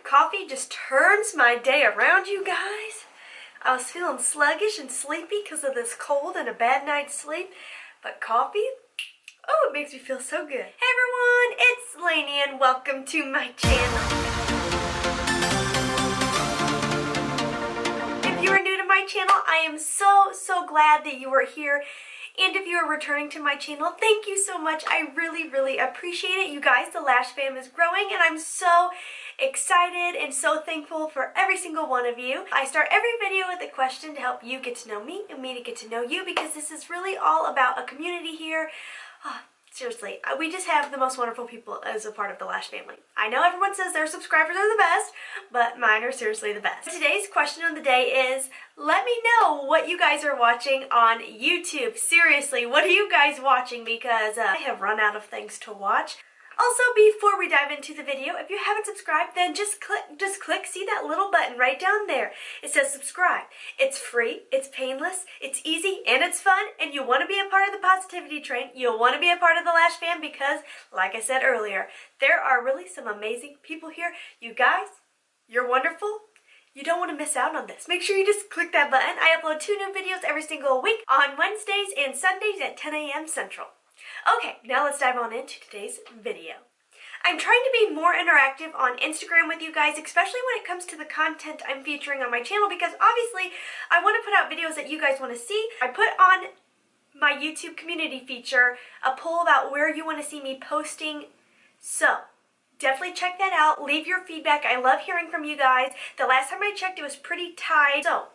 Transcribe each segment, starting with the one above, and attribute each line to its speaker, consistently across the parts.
Speaker 1: Coffee just turns my day around, you guys. I was feeling sluggish and sleepy because of this cold and a bad night's sleep, but coffee, oh, it makes me feel so good. Hey everyone, it's Laynie and welcome to my channel. If you are new to my channel, I am so glad that you are here. And if you are returning to my channel, thank you so much. I really appreciate it. You guys, the Lash fam is growing and I'm so excited and so thankful for every single one of you. I start every video with a question to help you get to know me and me to get to know you, because this is really all about a community here. Oh, seriously, we just have the most wonderful people as a part of the Lash family. I know everyone says their subscribers are the best, but mine are seriously the best. Today's question of the day is, let me know what you guys are watching on YouTube. Seriously, what are you guys watching? Because I have run out of things to watch. Also, before we dive into the video, if you haven't subscribed, then just click, see that little button right down there. It says subscribe. It's free, it's painless, it's easy, and it's fun, and you want to be a part of the positivity train. You'll want to be a part of the Lash fam because, like I said earlier, there are really some amazing people here. You guys, you're wonderful. You don't want to miss out on this. Make sure you just click that button. I upload 2 new videos every single week on Wednesdays and Sundays at 10 a.m. Central. Okay, now let's dive on into today's video. I'm trying to be more interactive on Instagram with you guys, especially when it comes to the content I'm featuring on my channel, because obviously I want to put out videos that you guys want to see. I put on my YouTube community feature a poll about where you want to see me posting, so definitely check that out. Leave your feedback. I love hearing from you guys. The last time I checked, it was pretty tight, so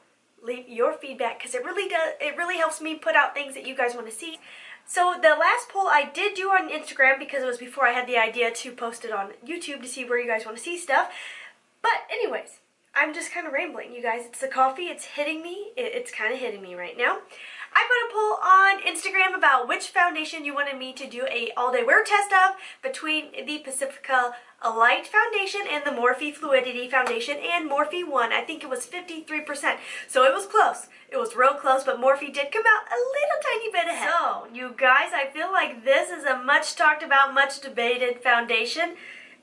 Speaker 1: leave your feedback because it really helps me put out things that you guys want to see. So the last poll I did do on Instagram, because it was before I had the idea to post it on YouTube to see where you guys want to see stuff. But anyways, I'm just kind of rambling, you guys. It's the coffee. It's hitting me. It's kind of hitting me right now. I put a poll on Instagram about which foundation you wanted me to do a all-day wear test of between the Pacifica Light Foundation and the Morphe Fluidity Foundation, and Morphe won. I think it was 53%. So it was close. It was real close, but Morphe did come out a little tiny bit ahead. So, you guys, I feel like this is a much talked about, much debated foundation.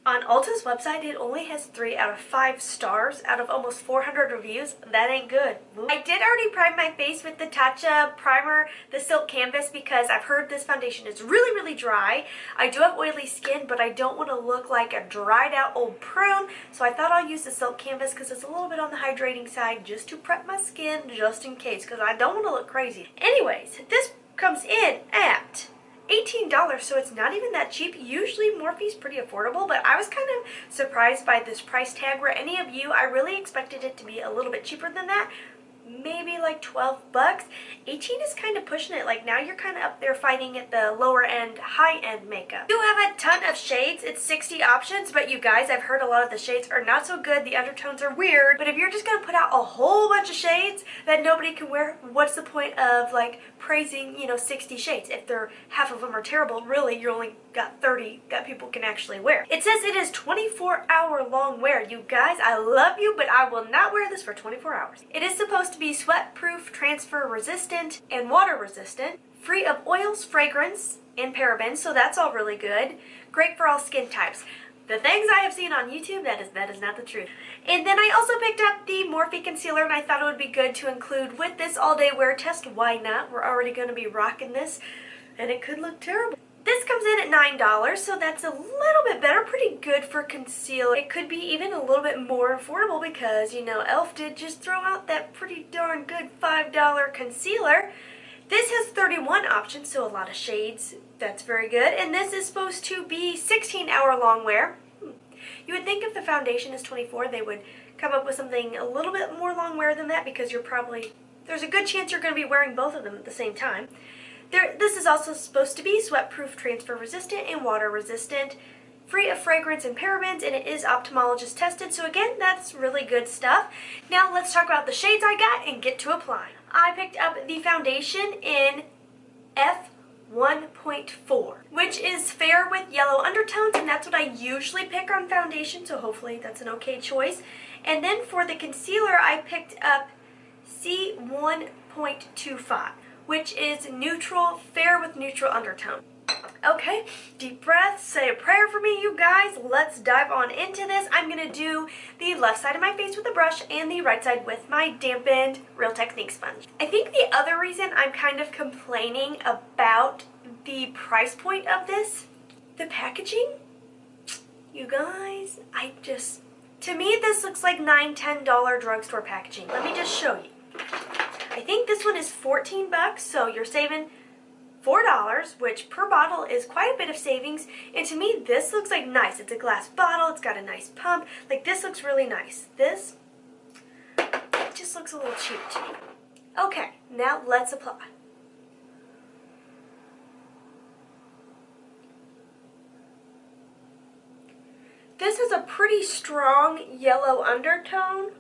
Speaker 1: On Ulta's website, it only has 3 out of 5 stars out of almost 400 reviews. That ain't good. I did already prime my face with the Tatcha primer, the Silk Canvas, because I've heard this foundation is really dry. I do have oily skin, but I don't want to look like a dried out old prune, so I thought I'll use the Silk Canvas because it's a little bit on the hydrating side, just to prep my skin just in case, because I don't want to look crazy. Anyways, this comes in at $18, so it's not even that cheap. Usually Morphe's pretty affordable, but I was kind of surprised by this price tag. Were any of you, I really expected it to be a little bit cheaper than that. Maybe like 12 bucks. 18 is kind of pushing it. Like now you're kind of up there fighting at the lower end, high end makeup. You have a ton of shades. It's 60 options, but you guys, I've heard a lot of the shades are not so good. The undertones are weird. But if you're just going to put out a whole bunch of shades that nobody can wear, what's the point of like praising, 60 shades? If half of them are terrible, really you only got 30 that people can actually wear. It says it is 24-hour long wear. You guys, I love you, but I will not wear this for 24 hours. It is supposed to be sweat-proof, transfer-resistant, and water-resistant, free of oils, fragrance, and parabens, so that's all really good. Great for all skin types. The things I have seen on YouTube, that is not the truth. And then I also picked up the Morphe concealer, and I thought it would be good to include with this all-day wear test. Why not? We're already going to be rocking this, and it could look terrible. This comes in at $9, so that's a little bit better, pretty good for concealer. It could be even a little bit more affordable because, e.l.f. did just throw out that pretty darn good $5 concealer. This has 31 options, so a lot of shades. That's very good. And this is supposed to be 16-hour long wear. You would think if the foundation is 24, they would come up with something a little bit more long wear than that, because there's a good chance you're going to be wearing both of them at the same time. This is also supposed to be sweat-proof, transfer-resistant, and water-resistant, free of fragrance and parabens, and it is ophthalmologist tested, so again, that's really good stuff. Now let's talk about the shades I got and get to applying. I picked up the foundation in F1.4, which is fair with yellow undertones, and that's what I usually pick on foundation, so hopefully that's an okay choice. And then for the concealer, I picked up C1.25. which is neutral, fair with neutral undertone. Okay, deep breath, say a prayer for me, you guys. Let's dive on into this. I'm going to do the left side of my face with a brush and the right side with my dampened Real Technique sponge. I think the other reason I'm kind of complaining about the price point of this, the packaging, you guys, to me this looks like $9, $10 drugstore packaging. Let me just show you. I think this one is 14 bucks, so you're saving $4, which per bottle is quite a bit of savings. And to me, this looks like nice. It's a glass bottle. It's got a nice pump. Like, this looks really nice. This just looks a little cheap to me. Okay, now let's apply. This is a pretty strong yellow undertone.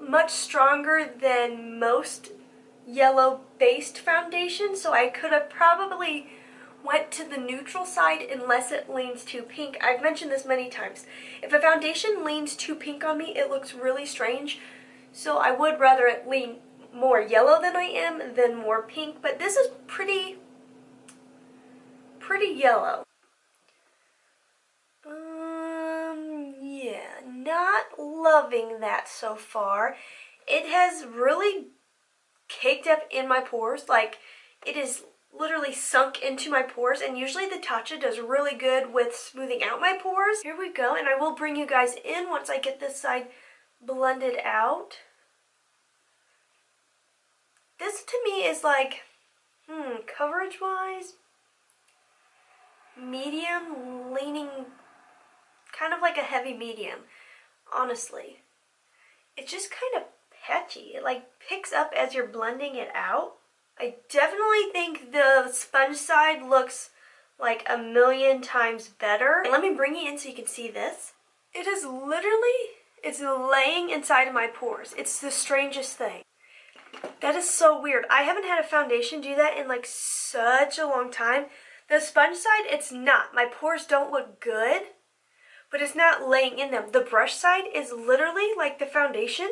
Speaker 1: Much stronger than most yellow-based foundation, so I could have probably went to the neutral side unless it leans too pink. I've mentioned this many times. If a foundation leans too pink on me, it looks really strange, so I would rather it lean more yellow than I am than more pink, but this is pretty yellow. Yeah, not loving that so far. It has really caked up in my pores. Like, it is literally sunk into my pores, and usually the Tatcha does really good with smoothing out my pores. Here we go, and I will bring you guys in once I get this side blended out. This to me is like, coverage wise, medium, leaning kind of like a heavy medium, honestly. It's just kind of patchy. It like picks up as you're blending it out. I definitely think the sponge side looks like a million times better. And let me bring you in so you can see this. It is literally, it's laying inside of my pores. It's the strangest thing. That is so weird. I haven't had a foundation do that in like such a long time. The sponge side, it's not. My pores don't look good, but it's not laying in them. The brush side is literally like the foundation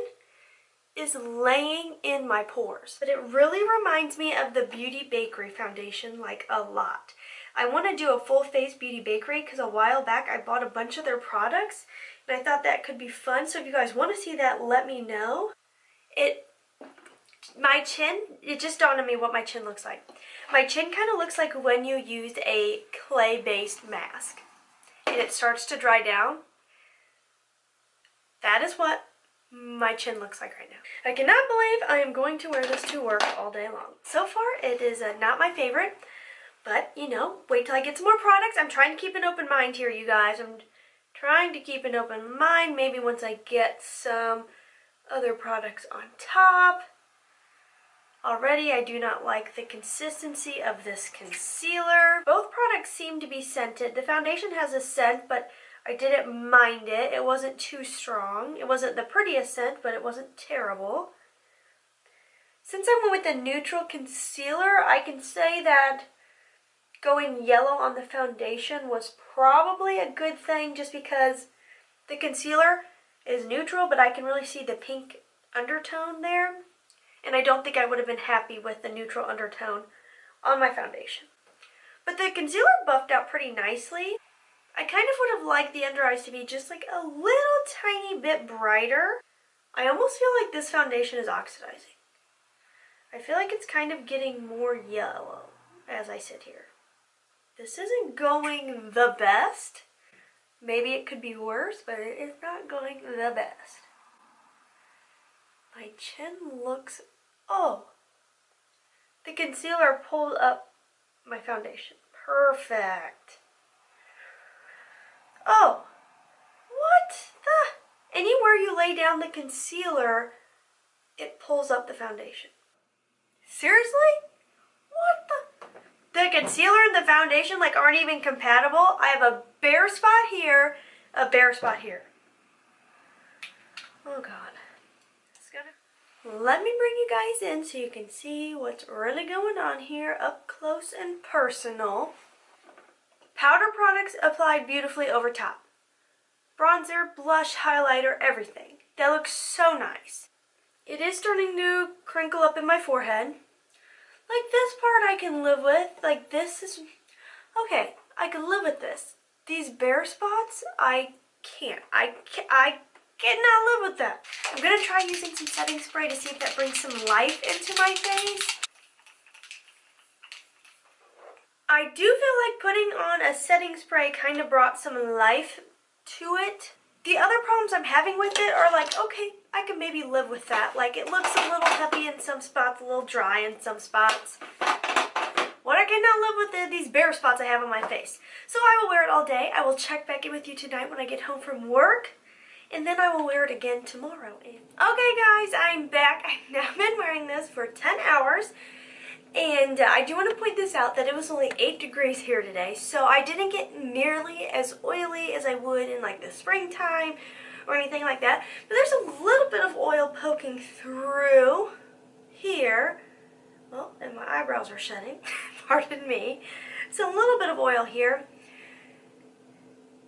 Speaker 1: is laying in my pores. But it really reminds me of the Beauty Bakery foundation like a lot. I want to do a full face Beauty Bakery because a while back I bought a bunch of their products and I thought that could be fun. So if you guys want to see that, let me know. My chin, it just dawned on me what my chin looks like. My chin kind of looks like when you used a clay-based mask and it starts to dry down. That is what my chin looks like right now. I cannot believe I am going to wear this to work all day long. So far, it is not my favorite, but, you know, wait till I get some more products. I'm trying to keep an open mind here, you guys. I'm trying to keep an open mind. Maybe once I get some other products on top. Already, I do not like the consistency of this concealer. Both products seem to be scented. The foundation has a scent, but I didn't mind it. It wasn't too strong. It wasn't the prettiest scent, but it wasn't terrible. Since I went with a neutral concealer, I can say that going yellow on the foundation was probably a good thing just because the concealer is neutral, but I can really see the pink undertone there. And I don't think I would have been happy with the neutral undertone on my foundation. But the concealer buffed out pretty nicely. I kind of would have liked the under eyes to be just like a little tiny bit brighter. I almost feel like this foundation is oxidizing. I feel like it's kind of getting more yellow as I sit here. This isn't going the best. Maybe it could be worse, but it is not going the best. My chin looks, oh, the concealer pulled up my foundation. Perfect. Oh, what the? Anywhere you lay down the concealer, it pulls up the foundation. Seriously? What the? The concealer and the foundation like aren't even compatible. I have a bare spot here, a bare spot here. Oh God. Let me bring you guys in so you can see what's really going on here up close and personal. Powder products applied beautifully over top. Bronzer, blush, highlighter, everything. That looks so nice. It is starting to crinkle up in my forehead. Like this part I can live with. Like this is, okay, I can live with this. These bare spots, I can't. I cannot live with that. I'm gonna try using some setting spray to see if that brings some life into my face. I do feel like putting on a setting spray kind of brought some life to it. The other problems I'm having with it are like, okay, I can maybe live with that. Like it looks a little heavy in some spots, a little dry in some spots. What I cannot live with are these bare spots I have on my face. So I will wear it all day. I will check back in with you tonight when I get home from work. And then I will wear it again tomorrow. Okay guys, I'm back. I've now been wearing this for 10 hours. And I do want to point this out that it was only 8 degrees here today. So I didn't get nearly as oily as I would in like the springtime or anything like that. But there's a little bit of oil poking through here. Well, and my eyebrows are shedding. Pardon me. So a little bit of oil here.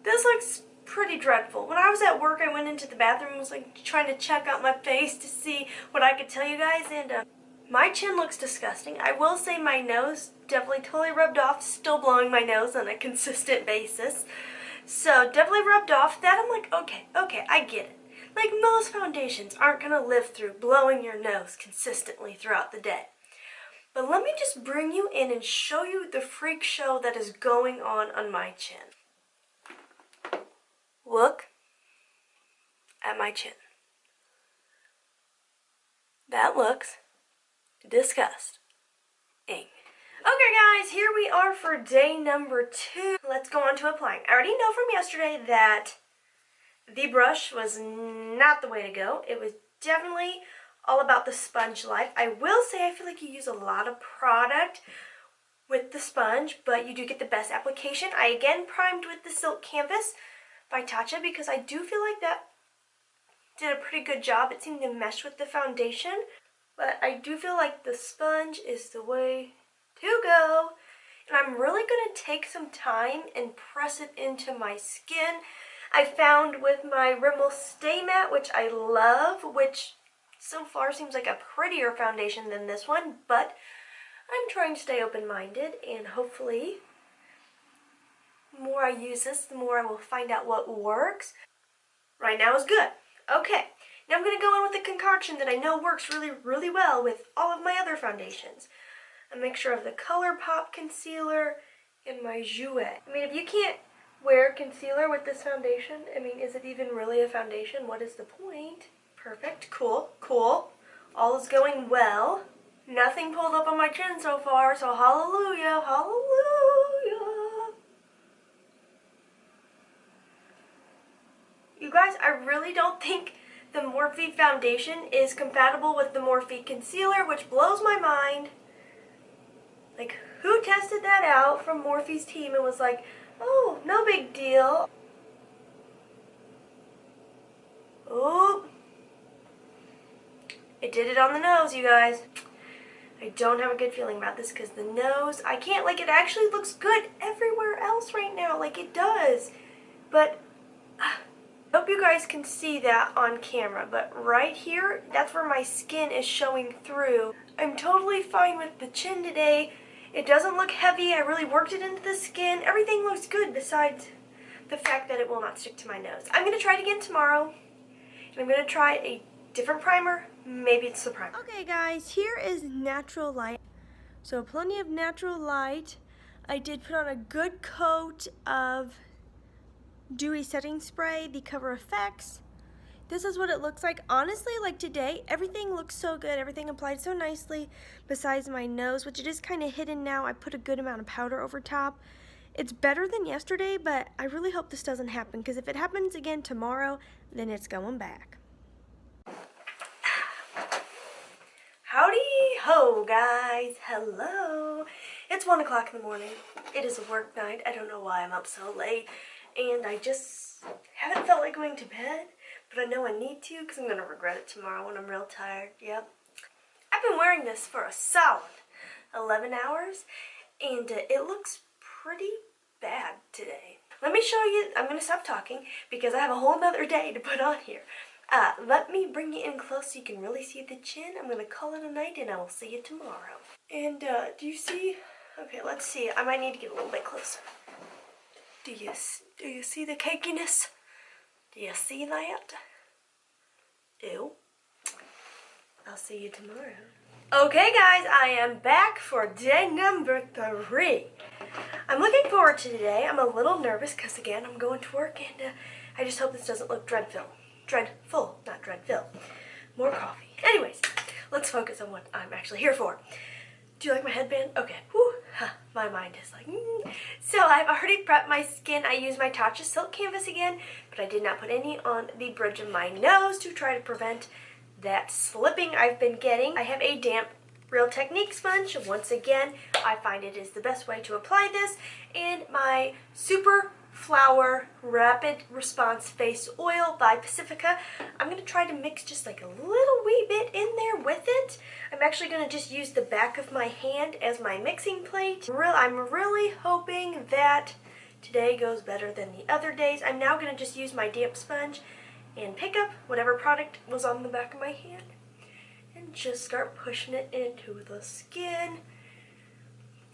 Speaker 1: This looks pretty dreadful. When I was at work, I went into the bathroom and was like trying to check out my face to see what I could tell you guys, and my chin looks disgusting. I will say my nose definitely totally rubbed off, still blowing my nose on a consistent basis. So definitely rubbed off. That I'm like, okay, I get it. Like most foundations aren't going to live through blowing your nose consistently throughout the day. But let me just bring you in and show you the freak show that is going on my chin. Look at my chin. That looks disgusting. Okay guys, here we are for day number 2. Let's go on to applying. I already know from yesterday that the brush was not the way to go. It was definitely all about the sponge life. I will say I feel like you use a lot of product with the sponge, but you do get the best application. I again primed with the Silk Canvas by Tatcha because I do feel like that did a pretty good job. It seemed to mesh with the foundation, but I do feel like the sponge is the way to go. And I'm really going to take some time and press it into my skin. I found with my Rimmel Stay Matte, which I love, which so far seems like a prettier foundation than this one, but I'm trying to stay open-minded, and hopefully the more I use this, the more I will find out what works. Right now is good. Okay, now I'm going to go in with a concoction that I know works really, really well with all of my other foundations. A mixture of the ColourPop concealer and my Jouet. I mean, if you can't wear concealer with this foundation, I mean, is it even really a foundation? What is the point? Perfect. Cool. All is going well. Nothing pulled up on my chin so far, so hallelujah, hallelujah. You guys, I really don't think the Morphe foundation is compatible with the Morphe concealer, which blows my mind. Like, who tested that out from Morphe's team and was like, oh, no big deal. Oop. It did it on the nose, you guys. I don't have a good feeling about this because the nose, I can't, like, it actually looks good everywhere else right now, like it does. But I hope you guys can see that on camera, but right here, that's where my skin is showing through. I'm totally fine with the chin today. It doesn't look heavy. I really worked it into the skin. Everything looks good besides the fact that it will not stick to my nose. I'm going to try it again tomorrow, and I'm going to try a different primer. Maybe it's the primer. Okay guys, here is natural light. So plenty of natural light. I did put on a good coat of dewy setting spray, the Cover FX. This is what it looks like. Honestly, like today, everything looks so good. Everything applied so nicely besides my nose, which it is kind of hidden now. I put a good amount of powder over top. It's better than yesterday, but I really hope this doesn't happen because if it happens again tomorrow, then it's going back. Howdy ho, guys. Hello. It's 1 o'clock in the morning. It is a work night. I don't know why I'm up so late, and I just haven't felt like going to bed. But I know I need to because I'm going to regret it tomorrow when I'm real tired. Yep. I've been wearing this for a solid 11 hours and it looks pretty bad today. Let me show you. I'm going to stop talking because I have a whole nother day to put on here. Let me bring you in close so you can really see the chin. I'm going to call it a night and I will see you tomorrow. And, do you see? Okay, let's see. I might need to get a little bit closer. Do you see the cakiness? Do you see that? Ew. I'll see you tomorrow. Okay guys, I am back for day number 3. I'm looking forward to today. I'm a little nervous because again, I'm going to work and I just hope this doesn't look dreadful. Dreadful, not dreadful. More coffee. Anyways, let's focus on what I'm actually here for. Do you like my headband? Okay. Whew. My mind is like, So I've already prepped my skin. I used my Tatcha Silk Canvas again, but I did not put any on the bridge of my nose to try to prevent that slipping I've been getting. I have a damp Real Technique sponge. Once again, I find it is the best way to apply this. And my Super Flower Rapid Response Face Oil by Pacifica. I'm going to try to mix just like a little wee bit in there with it. I'm actually going to just use the back of my hand as my mixing plate. I'm really hoping that today goes better than the other days. I'm now going to just use my damp sponge and pick up whatever product was on the back of my hand and just start pushing it into the skin.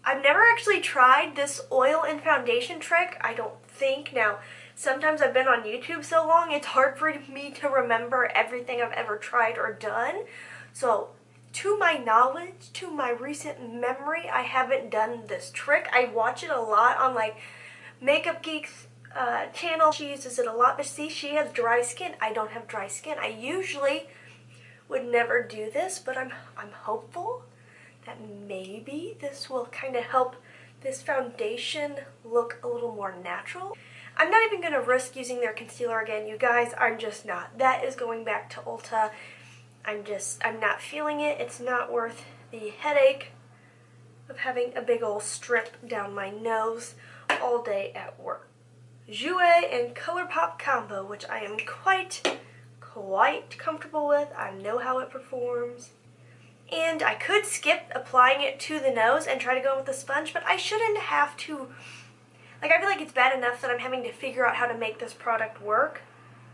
Speaker 1: I've never actually tried this oil and foundation trick, I don't think. Now, sometimes I've been on YouTube so long, it's hard for me to remember everything I've ever tried or done. So, to my knowledge, to my recent memory, I haven't done this trick. I watch it a lot on like Makeup Geek's channel. She uses it a lot, but see, she has dry skin. I don't have dry skin. I usually would never do this, but I'm hopeful that maybe this will kind of help this foundation look a little more natural. I'm not even going to risk using their concealer again, you guys. I'm just not. That is going back to Ulta. I'm not feeling it. It's not worth the headache of having a big old strip down my nose all day at work. Jouer and ColourPop combo, which I am quite comfortable with. I know how it performs. And I could skip applying it to the nose and try to go with the sponge, but I shouldn't have to. Like, I feel like it's bad enough that I'm having to figure out how to make this product work.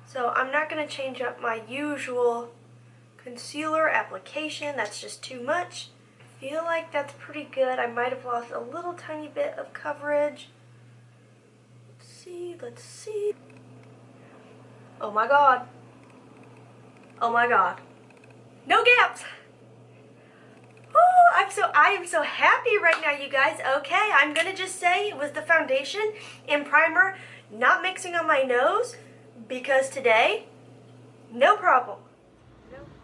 Speaker 1: So I'm not going to change up my usual concealer application. That's just too much. I feel like that's pretty good. I might have lost a little tiny bit of coverage. Let's see. Oh my god. Oh my god. No gaps! I am so happy right now, you guys. Okay, I'm gonna just say with the foundation and primer not mixing on my nose because today, no problem.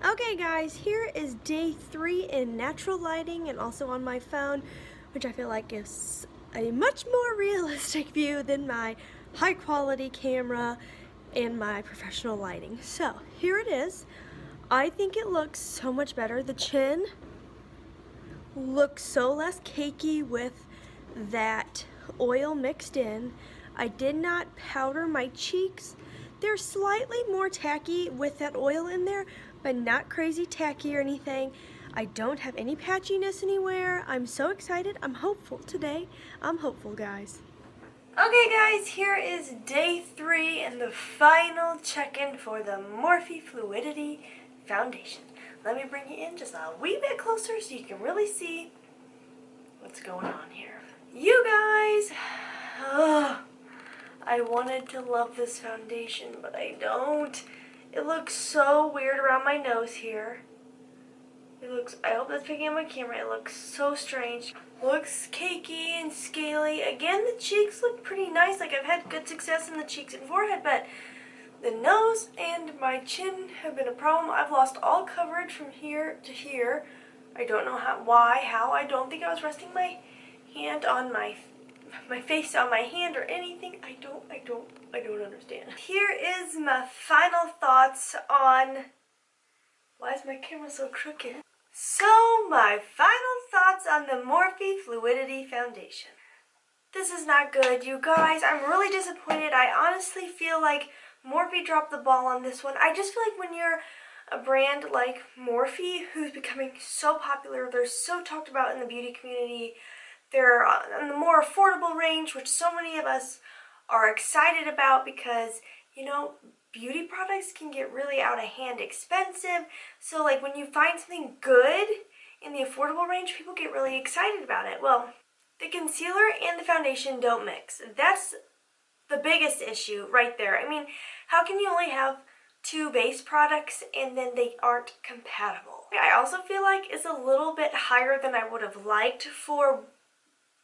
Speaker 1: Okay guys, here is day 3 in natural lighting and also on my phone, which I feel like is a much more realistic view than my high quality camera and my professional lighting. So here it is. I think it looks so much better. The chin looks so less cakey with that oil mixed in. I did not powder my cheeks. They're slightly more tacky with that oil in there, but not crazy tacky or anything. I don't have any patchiness anywhere. I'm so excited. I'm hopeful today. I'm hopeful, guys. Okay guys, here is day 3 and the final check-in for the Morphe Fluidity Foundation. Let me bring you in just a wee bit closer so you can really see what's going on here. You guys, I wanted to love this foundation, but I don't. It looks so weird around my nose here. I hope that's picking up my camera. It looks so strange. Looks cakey and scaly. Again, the cheeks look pretty nice. Like, I've had good success in the cheeks and forehead, but the nose and my chin have been a problem. I've lost all coverage from here to here. I don't know how. I don't think I was resting my hand on my face on my hand or anything. I don't understand. Here is my final thoughts on. Why is my camera so crooked? So, my final thoughts on the Morphe Fluidity Foundation. This is not good, you guys. I'm really disappointed. I honestly feel like Morphe dropped the ball on this one. I just feel like when you're a brand like Morphe, who's becoming so popular, they're so talked about in the beauty community, they're in the more affordable range, which so many of us are excited about because you know, beauty products can get really out of hand expensive. So like when you find something good in the affordable range, people get really excited about it. Well, the concealer and the foundation don't mix. That's the biggest issue right there. I mean, how can you only have two base products and then they aren't compatible? I also feel like it's a little bit higher than I would have liked for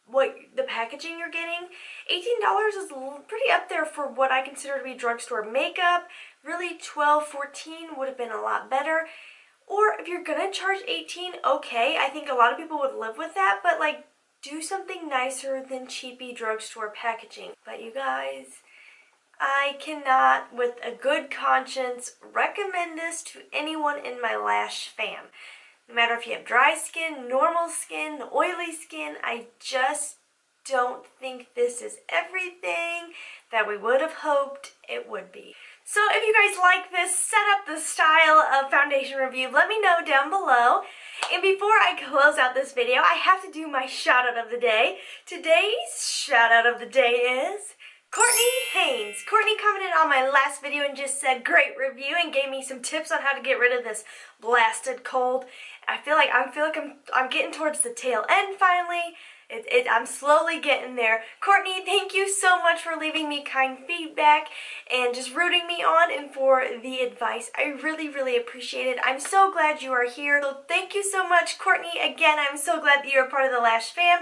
Speaker 1: what the packaging you're getting. $18 is pretty up there for what I consider to be drugstore makeup. Really, $12, $14 would have been a lot better. Or if you're gonna charge $18, okay, I think a lot of people would live with that, but like, do something nicer than cheapy drugstore packaging. But you guys, I cannot, with a good conscience, recommend this to anyone in my lash fam. No matter if you have dry skin, normal skin, oily skin, I just don't think this is everything that we would have hoped it would be. So if you guys like this setup, the style of foundation review, let me know down below. And before I close out this video, I have to do my shout out of the day. Today's shout out of the day is Courtney Haynes. Courtney commented on my last video and just said great review and gave me some tips on how to get rid of this blasted cold. I feel like I'm getting towards the tail end finally. I'm slowly getting there. Courtney, thank you so much for leaving me kind feedback and just rooting me on and for the advice. I really, really appreciate it. I'm so glad you are here. So thank you so much, Courtney. Again, I'm so glad that you're a part of the Lash fam.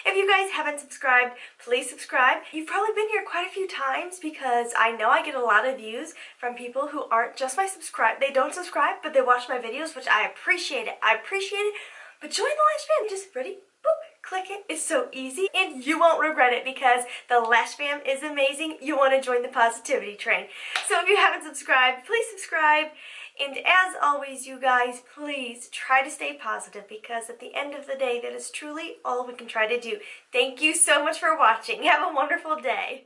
Speaker 1: If you guys haven't subscribed, please subscribe. You've probably been here quite a few times because I know I get a lot of views from people who aren't just my subscribe. They don't subscribe, but they watch my videos, which I appreciate it. I appreciate it. But join the Lash fam. Just ready? Boop. Click it. It's so easy and you won't regret it because the Lash fam is amazing. You want to join the positivity train. So if you haven't subscribed, please subscribe. And as always, you guys, please try to stay positive because at the end of the day, that is truly all we can try to do. Thank you so much for watching. Have a wonderful day.